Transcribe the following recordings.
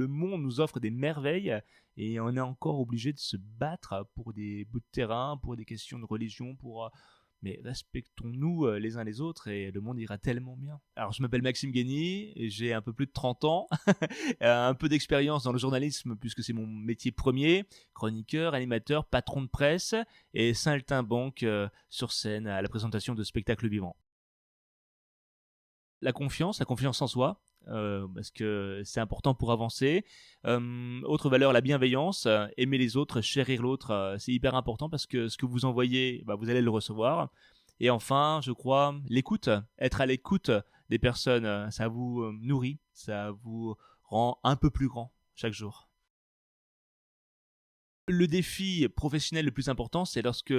Le monde nous offre des merveilles et on est encore obligé de se battre pour des bouts de terrain, pour des questions de religion, mais respectons-nous les uns les autres et le monde ira tellement bien. Alors je m'appelle Maxime Guény, et j'ai un peu plus de 30 ans, un peu d'expérience dans le journalisme puisque c'est mon métier premier, chroniqueur, animateur, patron de presse et saltimbanque sur scène à la présentation de spectacles vivants. La confiance en soi, parce que c'est important pour avancer. Autre valeur, la bienveillance, aimer les autres, chérir l'autre, c'est hyper important parce que ce que vous envoyez, vous allez le recevoir. Et enfin, je crois, l'écoute, être à l'écoute des personnes, ça vous nourrit, ça vous rend un peu plus grand chaque jour. Le défi professionnel le plus important, c'est lorsque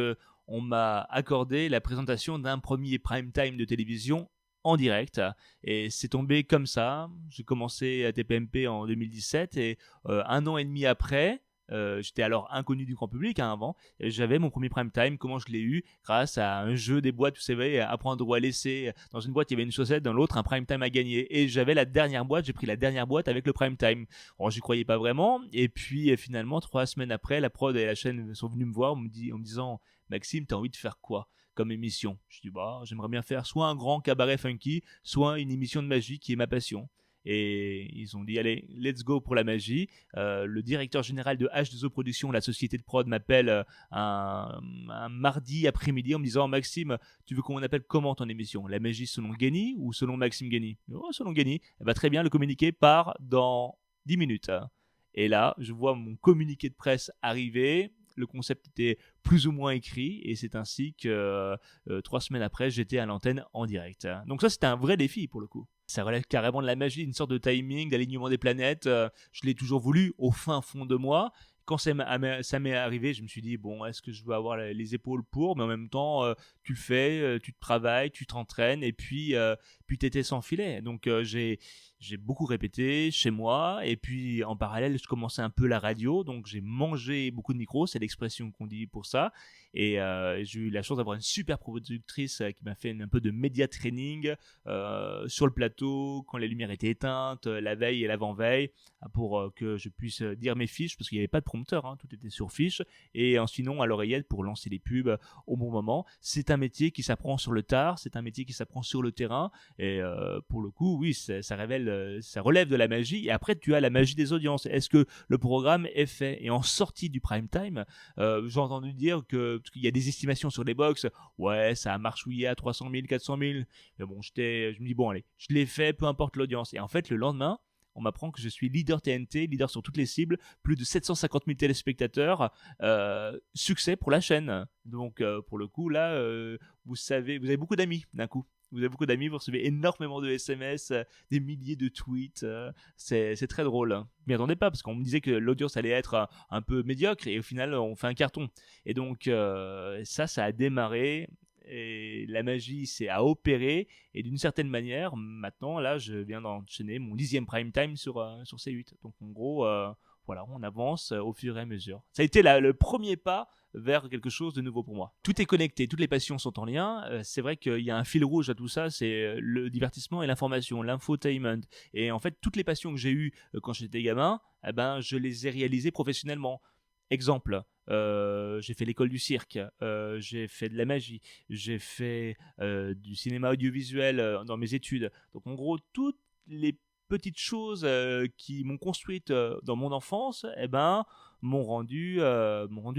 on m'a accordé la présentation d'un premier prime time de télévision en direct. Et c'est tombé comme ça. J'ai commencé à TPMP en 2017 et un an et demi après, j'étais alors inconnu du grand public avant, j'avais mon premier prime time. Comment je l'ai eu? Grâce à un jeu des boîtes, vous savez, apprendre ou à laisser. Dans une boîte, il y avait une chaussette, dans l'autre, un prime time à gagner. Et j'avais la dernière boîte, j'ai pris la dernière boîte avec le prime time. Alors, j'y croyais pas vraiment. Et puis, finalement, 3 semaines après, la prod et la chaîne sont venus me voir en me disant Maxime, t'as envie de faire quoi comme émission? Je dis j'aimerais bien faire soit un grand cabaret funky, soit une émission de magie qui est ma passion. Et ils ont dit allez, let's go pour la magie. Le directeur général de H2O Productions, la société de prod, m'appelle un mardi après-midi en me disant Maxime, tu veux qu'on appelle comment ton émission? La magie selon Guény ou selon Maxime Guény? Selon Guény. Très bien, le communiqué part dans 10 minutes. Et là, je vois mon communiqué de presse arriver. Le concept était plus ou moins écrit et c'est ainsi que 3 semaines après, j'étais à l'antenne en direct. Donc ça, c'était un vrai défi pour le coup. Ça relève carrément de la magie, une sorte de timing, d'alignement des planètes. Je l'ai toujours voulu au fin fond de moi. Quand ça m'est arrivé, je me suis dit, bon, est-ce que je veux avoir les épaules pour? Mais en même temps, tu le fais, tu te travailles, tu t'entraînes, et puis t'étais sans filet. Donc j'ai beaucoup répété chez moi, et puis en parallèle, je commençais un peu la radio, donc j'ai mangé beaucoup de micros, c'est l'expression qu'on dit pour ça. Et j'ai eu la chance d'avoir une super productrice qui m'a fait un peu de média training sur le plateau, quand les lumières étaient éteintes, la veille et l'avant-veille, pour que je puisse dire mes fiches, parce qu'il n'y avait pas de prompteur, tout était sur fiche, et sinon à l'oreillette pour lancer les pubs au bon moment. C'est un métier qui s'apprend sur le tard, c'est un métier qui s'apprend sur le terrain, et pour le coup, oui, ça relève de la magie. Et après, tu as la magie des audiences. Est-ce que le programme est fait? Et en sortie du prime time, j'ai entendu dire parce qu'il y a des estimations sur les box, ouais, ça a marchouillé à 300 000, 400 000. Mais bon, je me dis, bon, allez, je l'ai fait, peu importe l'audience. Et en fait, le lendemain, on m'apprend que je suis leader TNT, leader sur toutes les cibles, plus de 750 000 téléspectateurs, succès pour la chaîne. Donc, pour le coup, là, vous avez beaucoup d'amis d'un coup. Vous avez beaucoup d'amis, vous recevez énormément de SMS, des milliers de tweets. C'est très drôle. Je m'y attendais pas parce qu'on me disait que l'audience allait être un peu médiocre et au final, on fait un carton. Et donc, ça a démarré. Et la magie, c'est à opérer. Et d'une certaine manière, maintenant, là, je viens d'enchaîner mon 10e prime time sur C8. Donc, en gros, voilà, on avance au fur et à mesure. Ça a été le premier pas vers quelque chose de nouveau pour moi. Tout est connecté, toutes les passions sont en lien. C'est vrai qu'il y a un fil rouge à tout ça, c'est le divertissement et l'information, l'infotainment. Et en fait, toutes les passions que j'ai eues quand j'étais gamin, je les ai réalisées professionnellement. Exemple, j'ai fait l'école du cirque, j'ai fait de la magie, j'ai fait du cinéma audiovisuel dans mes études. Donc en gros, toutes les petites choses qui m'ont construite dans mon enfance, m'ont rendu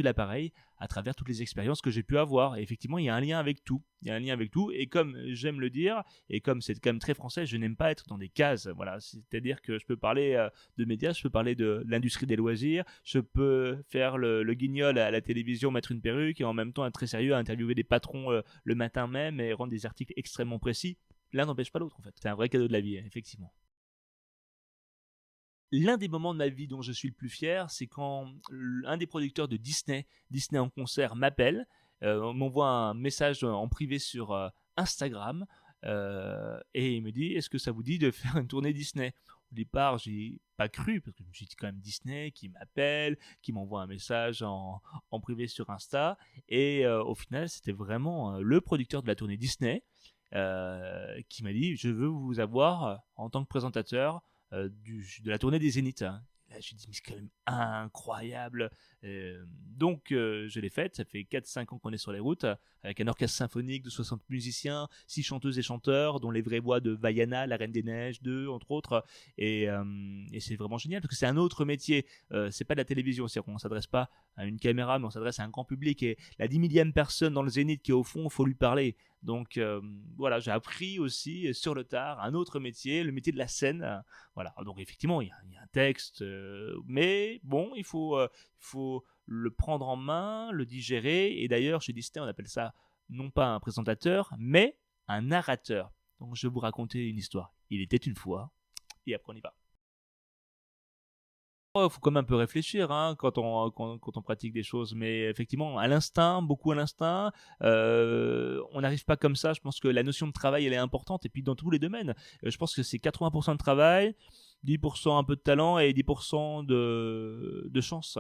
l'appareil à travers toutes les expériences que j'ai pu avoir. Et effectivement, il y a un lien avec tout. Il y a un lien avec tout. Et comme j'aime le dire, et comme c'est quand même très français, je n'aime pas être dans des cases. Voilà, c'est-à-dire que je peux parler de médias, je peux parler de l'industrie des loisirs, je peux faire le guignol à la télévision, mettre une perruque et en même temps être très sérieux, interviewer des patrons le matin même et rendre des articles extrêmement précis. L'un n'empêche pas l'autre en fait. C'est un vrai cadeau de la vie, effectivement. L'un des moments de ma vie dont je suis le plus fier, c'est quand un des producteurs de Disney en concert, m'appelle, m'envoie un message en privé sur Instagram, et il me dit « Est-ce que ça vous dit de faire une tournée Disney ?» Au départ, j'ai pas cru, parce que je me suis dit quand même Disney qui m'appelle, qui m'envoie un message en privé sur Insta, et au final, c'était vraiment le producteur de la tournée Disney qui m'a dit « Je veux vous avoir en tant que présentateur de la tournée des Zéniths. » je me suis dit, mais c'est quand même incroyable. Donc, je l'ai faite. Ça fait 4-5 ans qu'on est sur les routes, avec un orchestre symphonique de 60 musiciens, 6 chanteuses et chanteurs, dont les vraies voix de Vaiana, la Reine des Neiges, d'eux, entre autres. Et c'est vraiment génial, parce que c'est un autre métier. C'est pas de la télévision, c'est-à-dire qu'on ne s'adresse pas à une caméra, mais on s'adresse à un grand public. Et la 10 millième personne dans le zénith qui est au fond, il faut lui parler. Donc voilà, j'ai appris aussi sur le tard un autre métier, le métier de la scène. Voilà, donc effectivement, il y a un texte, mais bon, il faut le prendre en main, le digérer. Et d'ailleurs, chez Disney, on appelle ça non pas un présentateur, mais un narrateur. Donc je vais vous raconter une histoire. Il était une fois, et après on y va. Il faut quand même un peu réfléchir quand on pratique des choses, mais effectivement, à l'instinct, beaucoup à l'instinct, on n'arrive pas comme ça. Je pense que la notion de travail, elle est importante, et puis dans tous les domaines. Je pense que c'est 80% de travail, 10% un peu de talent et 10% de chance.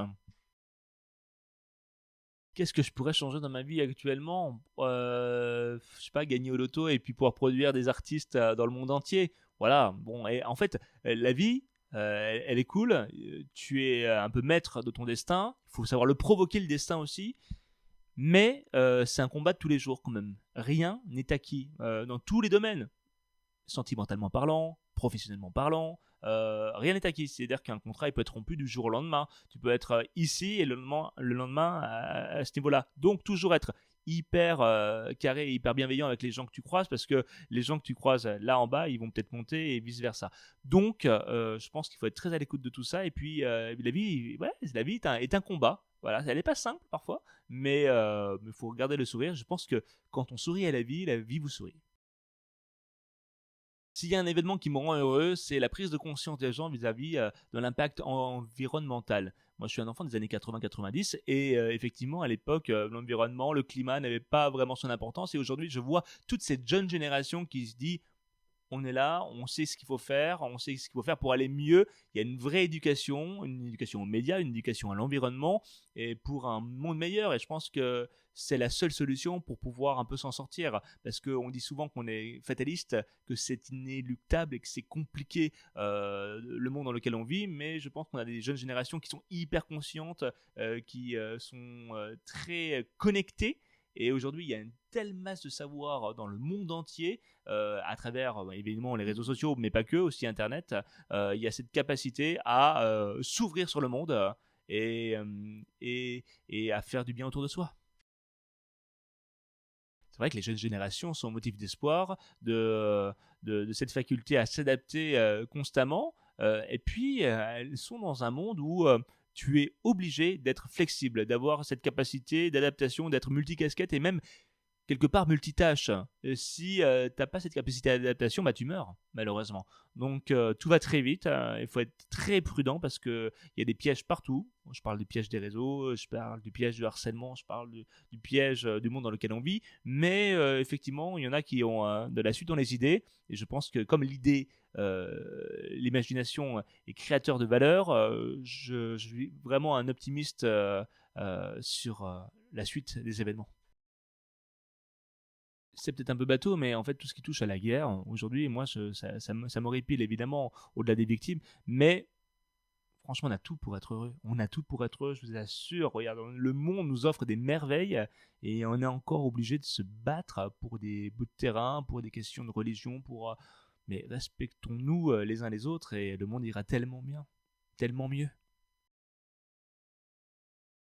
Qu'est-ce que je pourrais changer dans ma vie actuellement? Je sais pas, gagner au loto et puis pouvoir produire des artistes dans le monde entier. Voilà, bon, et en fait, la vie, elle est cool. Tu es un peu maître de ton destin. Il faut savoir le provoquer, le destin aussi. Mais c'est un combat de tous les jours quand même. Rien n'est acquis dans tous les domaines, sentimentalement parlant, professionnellement parlant. Rien n'est acquis. C'est-à-dire qu'un contrat il peut être rompu du jour au lendemain. Tu peux être ici et le lendemain à ce niveau-là. Donc toujours être hyper carré et hyper bienveillant avec les gens que tu croises, parce que les gens que tu croises là en bas, ils vont peut-être monter et vice-versa. Donc je pense qu'il faut être très à l'écoute de tout ça. Et puis la vie est un combat. Voilà, elle n'est pas simple parfois, mais il faut garder le sourire. Je pense que quand on sourit à la vie vous sourit. S'il y a un événement qui me rend heureux, c'est la prise de conscience des gens vis-à-vis de l'impact environnemental. Moi, je suis un enfant des années 80-90 et effectivement, à l'époque, l'environnement, le climat n'avait pas vraiment son importance. Et aujourd'hui, je vois toute cette jeune génération qui se dit on est là, on sait ce qu'il faut faire, on sait ce qu'il faut faire pour aller mieux. Il y a une vraie éducation, une éducation aux médias, une éducation à l'environnement et pour un monde meilleur. Et je pense que c'est la seule solution pour pouvoir un peu s'en sortir. Parce qu'on dit souvent qu'on est fataliste, que c'est inéluctable et que c'est compliqué le monde dans lequel on vit. Mais je pense qu'on a des jeunes générations qui sont hyper conscientes, qui sont très connectées. Et aujourd'hui, il y a une telle masse de savoir dans le monde entier, à travers évidemment les réseaux sociaux, mais pas que, aussi Internet. Il y a cette capacité à s'ouvrir sur le monde et à faire du bien autour de soi. C'est vrai que les jeunes générations sont motif d'espoir de cette faculté à s'adapter constamment. Et puis, elles sont dans un monde où tu es obligé d'être flexible, d'avoir cette capacité d'adaptation, d'être multicasquette et même quelque part multitâche. Si t'as pas cette capacité d'adaptation, bah tu meurs malheureusement. Donc tout va très vite. Il faut être très prudent parce que il y a des pièges partout. Je parle du piège des réseaux, je parle du piège du harcèlement, je parle du piège du monde dans lequel on vit. Mais effectivement, il y en a qui ont de la suite dans les idées. Et je pense que comme l'idée, l'imagination est créateur de valeur, je suis vraiment un optimiste sur la suite des événements. C'est peut-être un peu bateau, mais en fait, tout ce qui touche à la guerre, aujourd'hui, moi, ça m'horripile, évidemment, au-delà des victimes. Mais franchement, on a tout pour être heureux. On a tout pour être heureux, je vous assure. Regarde, le monde nous offre des merveilles et on est encore obligé de se battre pour des bouts de terrain, pour des questions de religion, mais respectons-nous les uns les autres et le monde ira tellement bien, tellement mieux.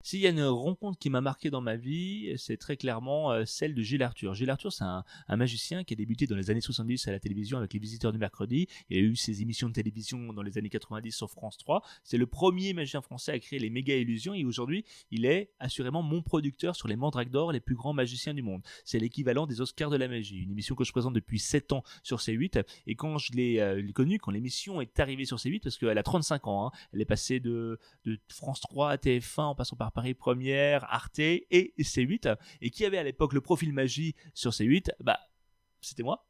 S'il y a une rencontre qui m'a marqué dans ma vie, c'est très clairement celle de Gilles Arthur. Gilles Arthur, c'est un magicien qui a débuté dans les années 70 à la télévision avec Les Visiteurs du Mercredi. Il a eu ses émissions de télévision dans les années 90 sur France 3. C'est le premier magicien français à créer les méga illusions et aujourd'hui, il est assurément mon producteur sur les Mandrakes d'Or, les plus grands magiciens du monde. C'est l'équivalent des Oscars de la magie, une émission que je présente depuis 7 ans sur C8. Et quand je l'ai connue, quand l'émission est arrivée sur C8, parce qu'elle a 35 ans, elle est passée de France 3 à TF1 en passant par Paris Première, Arte et C8, et qui avait à l'époque le profil magie sur C8, bah c'était moi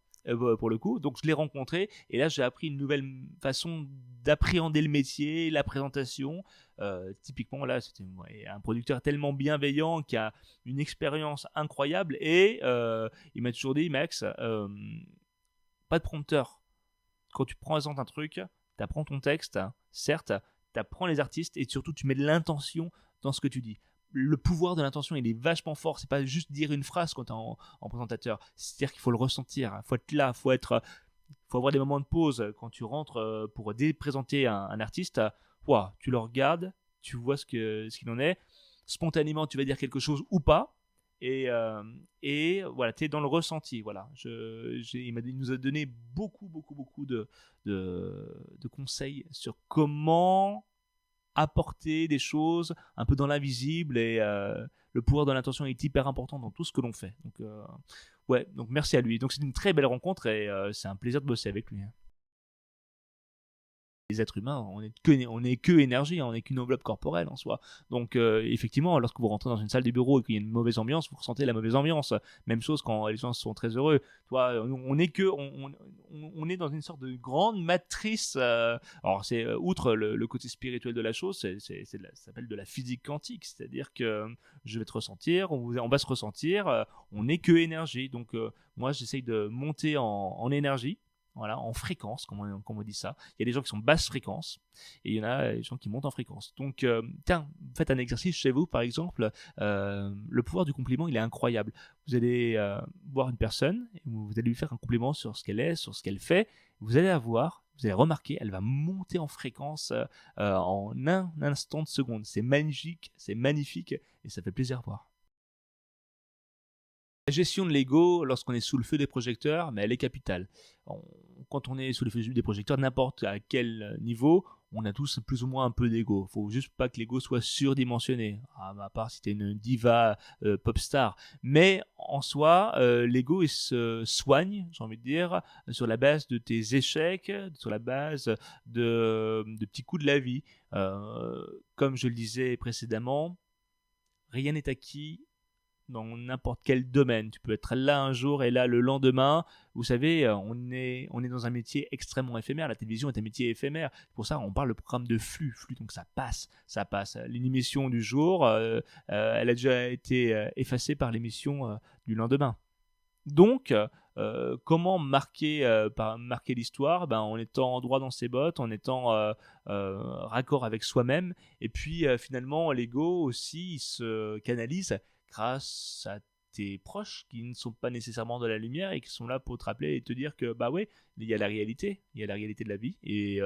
pour le coup. Donc je l'ai rencontré et là j'ai appris une nouvelle façon d'appréhender le métier, la présentation. Typiquement là c'était un producteur tellement bienveillant qui a une expérience incroyable et il m'a toujours dit Max, pas de prompteur. Quand tu présentes un truc, tu apprends ton texte, certes, tu apprends les artistes et surtout tu mets de l'intention dans ce que tu dis. Le pouvoir de l'intention, il est vachement fort. C'est pas juste dire une phrase quand tu es en présentateur. C'est-à-dire qu'il faut le ressentir. Il faut être là, faut avoir des moments de pause quand tu rentres pour présenter un artiste. Ouah, tu le regardes, tu vois ce qu'il en est. Spontanément, tu vas dire quelque chose ou pas. Et voilà, tu es dans le ressenti. Voilà. Il nous a donné beaucoup de conseils sur comment apporter des choses un peu dans l'invisible, et le pouvoir de l'intention est hyper important dans tout ce que l'on fait. Donc, ouais, donc merci à lui. Donc c'est une très belle rencontre et c'est un plaisir de bosser avec lui. Les êtres humains, on est que énergie, on n'est qu'une enveloppe corporelle en soi. Donc effectivement, lorsque vous rentrez dans une salle de bureau et qu'il y a une mauvaise ambiance, vous ressentez la mauvaise ambiance. Même chose quand les gens sont très heureux. Toi, on est dans une sorte de grande matrice. Alors c'est outre le côté spirituel de la chose, ça s'appelle de la physique quantique, c'est-à-dire que je vais te ressentir, on va se ressentir, on n'est que énergie. Donc moi, j'essaye de monter en énergie. Voilà, en fréquence, comme on dit ça. Il y a des gens qui sont basse fréquence et il y en a des gens qui montent en fréquence. Donc, tiens, faites un exercice chez vous, par exemple. Le pouvoir du compliment, il est incroyable. Vous allez voir une personne, et vous allez lui faire un compliment sur ce qu'elle est, sur ce qu'elle fait. Vous allez remarquer, elle va monter en fréquence en un instant de seconde. C'est magique, c'est magnifique et ça fait plaisir à voir. La gestion de l'ego, lorsqu'on est sous le feu des projecteurs, mais elle est capitale. Quand on est sous le feu des projecteurs, n'importe à quel niveau, on a tous plus ou moins un peu d'ego. Il faut juste pas que l'ego soit surdimensionné, à part si tu es une diva pop star. Mais en soi, l'ego, il se soigne, j'ai envie de dire, sur la base de tes échecs, sur la base de petits coups de la vie. Comme je le disais précédemment, rien n'est acquis dans n'importe quel domaine. Tu peux être là un jour et là le lendemain. Vous savez, on est dans un métier extrêmement éphémère. La télévision est un métier éphémère. Pour ça, on parle de programme de flux. Donc ça passe. L'émission du jour, elle a déjà été effacée par l'émission du lendemain. Donc, comment marquer l'histoire, en étant droit dans ses bottes, en étant raccord avec soi-même. Et puis, finalement, l'ego aussi, il se canalise grâce à tes proches qui ne sont pas nécessairement de la lumière et qui sont là pour te rappeler et te dire que il y a la réalité de la vie et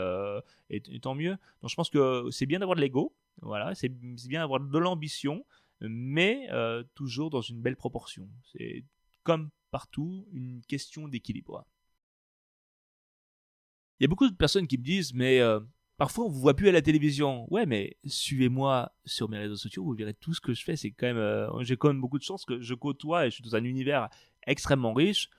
tant mieux. Donc je pense que c'est bien d'avoir de l'ego, voilà, c'est bien d'avoir de l'ambition, mais toujours dans une belle proportion. C'est comme partout une question d'équilibre. Il y a beaucoup de personnes qui me disent mais parfois, on ne vous voit plus à la télévision. Ouais, mais suivez-moi sur mes réseaux sociaux, vous verrez tout ce que je fais. C'est quand même, j'ai quand même beaucoup de chance que je côtoie et je suis dans un univers extrêmement riche.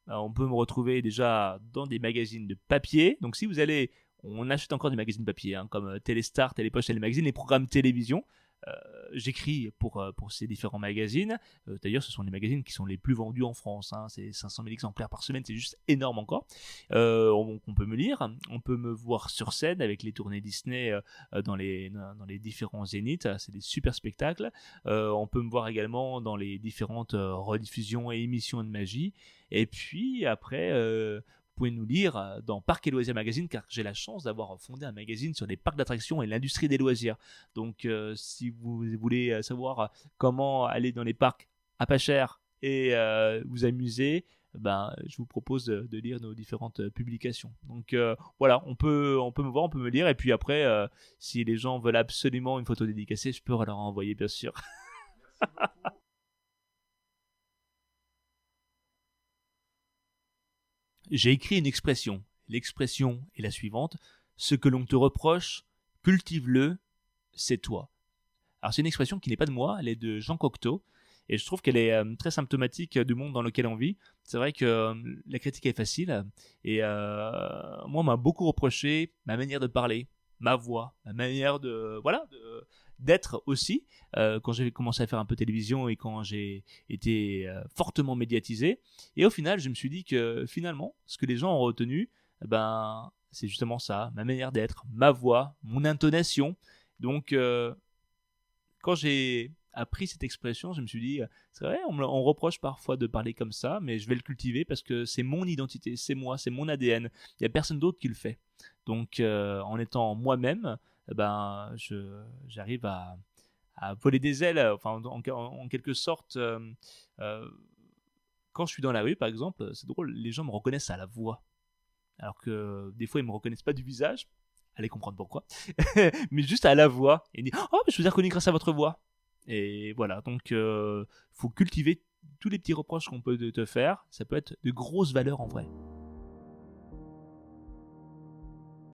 On peut me retrouver déjà dans des magazines de papier. Donc, si vous allez, on achète encore des magazines papier, comme Téléstar, Télépoche, Télémagazine, les programmes télévision. J'écris pour ces différents magazines. D'ailleurs, ce sont les magazines qui sont les plus vendus en France. C'est 500 000 exemplaires par semaine, c'est juste énorme encore. On peut me lire, on peut me voir sur scène avec les tournées Disney dans les différents zéniths. C'est des super spectacles. On peut me voir également dans les différentes rediffusions et émissions de magie. Et puis après, vous pouvez nous lire dans Parcs et Loisirs Magazine, car j'ai la chance d'avoir fondé un magazine sur les parcs d'attractions et l'industrie des loisirs. Donc, si vous voulez savoir comment aller dans les parcs à pas cher et vous amuser, je vous propose de lire nos différentes publications. Donc, voilà, on peut me voir, on peut me lire. Et puis après, si les gens veulent absolument une photo dédicacée, je peux leur envoyer, bien sûr. Merci beaucoup. J'ai écrit une expression. L'expression est la suivante. Ce que l'on te reproche, cultive-le, c'est toi. Alors c'est une expression qui n'est pas de moi, elle est de Jean Cocteau. Et je trouve qu'elle est très symptomatique du monde dans lequel on vit. C'est vrai que la critique est facile. Et moi, on m'a beaucoup reproché ma manière de parler, ma voix, ma manière d'être aussi, quand j'ai commencé à faire un peu de télévision et quand j'ai été fortement médiatisé. Et au final, je me suis dit que finalement, ce que les gens ont retenu, c'est justement ça, ma manière d'être, ma voix, mon intonation. Donc, quand j'ai appris cette expression, je me suis dit, c'est vrai, on reproche parfois de parler comme ça, mais je vais le cultiver parce que c'est mon identité, c'est moi, c'est mon ADN. Il n'y a personne d'autre qui le fait. Donc, en étant moi-même, j'arrive à voler des ailes, enfin en quelque sorte. Euh, Quand je suis dans la rue, par exemple, c'est drôle, les gens me reconnaissent à la voix. Alors que des fois, ils me reconnaissent pas du visage. Allez comprendre pourquoi. Mais juste à la voix. Et ils disent oh, je vous ai reconnu grâce à votre voix. Et voilà, donc faut cultiver tous les petits reproches qu'on peut te faire. Ça peut être de grosses valeurs en vrai.